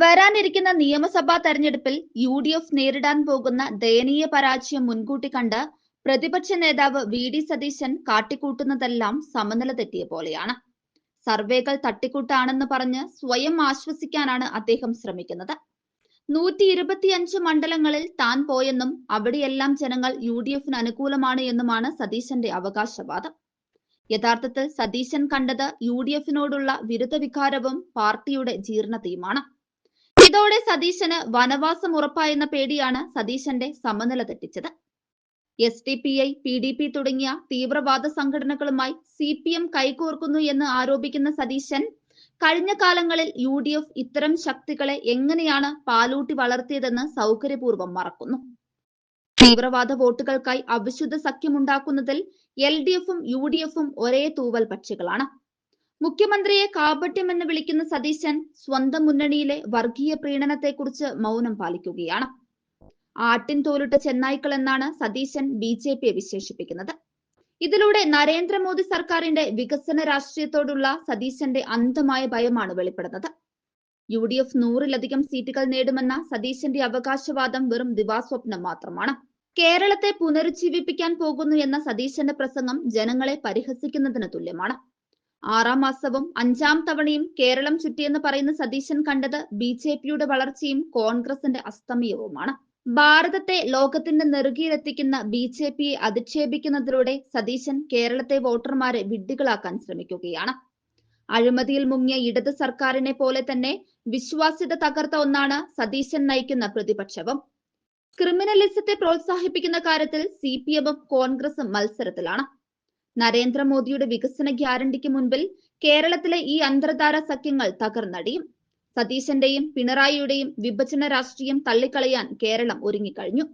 വരാനിരിക്കുന്ന നിയമസഭാ തെരഞ്ഞെടുപ്പിൽ യുഡിഎഫ് നേരിടാൻ പോകുന്ന ദയനീയ പരാജയം മുൻകൂട്ടി കണ്ട് പ്രതിപക്ഷ നേതാവ് വി.ഡി. സതീശൻ കാട്ടിക്കൂട്ടുന്നതെല്ലാം സമനില തെറ്റിയ പോലെയാണ്. സർവേകൾ തട്ടിക്കൂട്ടാണെന്ന് പറഞ്ഞ് സ്വയം ആശ്വസിക്കാനാണ് അദ്ദേഹം ശ്രമിക്കുന്നത്. 125 മണ്ഡലങ്ങളിൽ താൻ പോയെന്നും അവിടെയെല്ലാം ജനങ്ങൾ യുഡിഎഫിന് അനുകൂലമാണ് എന്നുമാണ് സതീശന്റെ അവകാശവാദം. യഥാർത്ഥത്തിൽ സതീശൻ കണ്ടത് യുഡിഎഫിനോടുള്ള വിരുദ്ധ വികാരവും പാർട്ടിയുടെ ജീർണതയുമാണ്. ഇതോടെ സതീശന് വനവാസം ഉറപ്പായെന്ന പേടിയാണ് സതീശന്റെ സമനില തെറ്റിച്ചത്. SDPI, PDP തുടങ്ങിയ തീവ്രവാദ സംഘടനകളുമായി CPM കൈകോർക്കുന്നു എന്ന് ആരോപിക്കുന്ന സതീശൻ കഴിഞ്ഞ കാലങ്ങളിൽ യുഡിഎഫ് ഇത്തരം ശക്തികളെ എങ്ങനെയാണ് പാലൂട്ടി വളർത്തിയതെന്ന് സൗകര്യപൂർവ്വം മറക്കുന്നു. തീവ്രവാദ വോട്ടുകൾക്കായി അവിശുദ്ധ സഖ്യമുണ്ടാക്കുന്നതിൽ LDFും UDFും ഒരേ തൂവൽ പക്ഷികളാണ്. മുഖ്യമന്ത്രിയെ കാപട്യമെന്ന് വിളിക്കുന്ന സതീശൻ സ്വന്തം മുന്നണിയിലെ വർഗീയ പ്രീണനത്തെക്കുറിച്ച് മൗനം പാലിക്കുകയാണ്. ആട്ടിൻ തോലിട്ട ചെന്നായ്ക്കൾ എന്നാണ് സതീശൻ BJPയെ വിശേഷിപ്പിക്കുന്നത്. ഇതിലൂടെ നരേന്ദ്രമോദി സർക്കാരിന്റെ വികസന രാഷ്ട്രീയത്തോടുള്ള സതീശന്റെ അന്ധമായ ഭയമാണ് വെളിപ്പെടുന്നത്. UDF 100-ലധികം സീറ്റുകൾ നേടുമെന്ന സതീശന്റെ അവകാശവാദം വെറും ദിവാസ്വപ്നം മാത്രമാണ്. കേരളത്തെ പുനരുജ്ജീവിപ്പിക്കാൻ പോകുന്നു എന്ന സതീശന്റെ പ്രസംഗം ജനങ്ങളെ പരിഹസിക്കുന്നതിന് തുല്യമാണ്. 6-ാം മാസവും 5-ാം തവണയും കേരളം ചുറ്റിയെന്ന് പറയുന്ന സതീശൻ കണ്ടത് BJPയുടെ വളർച്ചയും കോൺഗ്രസിന്റെ അസ്തമയവുമാണ്. ഭാരതത്തെ ലോകത്തിന്റെ നെറുകയിലെത്തിക്കുന്ന BJPയെ അധിക്ഷേപിക്കുന്നതിലൂടെ സതീശൻ കേരളത്തെ വോട്ടർമാരെ വിഡ്ഢികളാക്കാൻ ശ്രമിക്കുകയാണ്. അഴിമതിയിൽ മുങ്ങിയ ഇടത് സർക്കാരിനെ പോലെ തന്നെ വിശ്വാസ്യത തകർത്ത ഒന്നാണ് സതീശൻ നയിക്കുന്ന പ്രതിപക്ഷവും. ക്രിമിനലിസത്തെ പ്രോത്സാഹിപ്പിക്കുന്ന കാര്യത്തിൽ CPMും കോൺഗ്രസും മത്സരത്തിലാണ്. നരേന്ദ്രമോദിയുടെ വികസന ഗ്യാരണ്ടിക്ക് മുൻപിൽ കേരളത്തിലെ ഈ അന്തർധാര സഖ്യങ്ങൾ തകർന്നടിയും. സതീശന്റെയും പിണറായിയുടെയും വിഭജന രാഷ്ട്രീയം തള്ളിക്കളയാൻ കേരളം ഒരുങ്ങിക്കഴിഞ്ഞു.